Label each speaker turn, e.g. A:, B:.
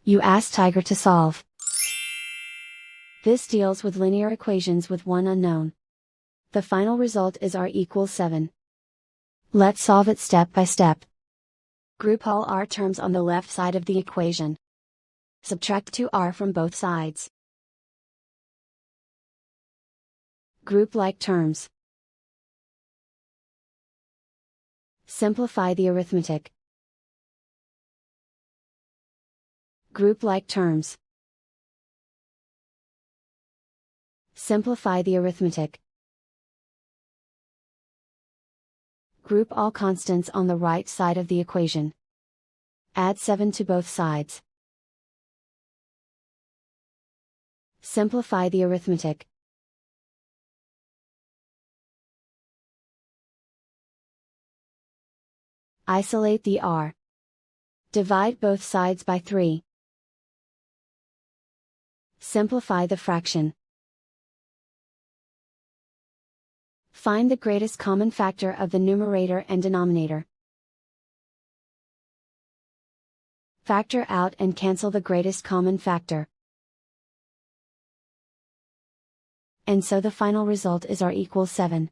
A: You ask Tiger to solve. This deals with linear equations with one unknown. The final result is r equals 7. Let's solve it step by step. Group all r terms on the left side of the equation. Subtract 2r from both sides. Group like terms. Simplify the arithmetic. Group like terms. Simplify the arithmetic. Group all constants on the right side of the equation. Add 7 to both sides. Simplify the arithmetic. Isolate the r. Divide both sides by 3. Simplify the fraction. Find the greatest common factor of the numerator and denominator. Factor out and cancel the greatest common factor. And so the final result is r equals 7.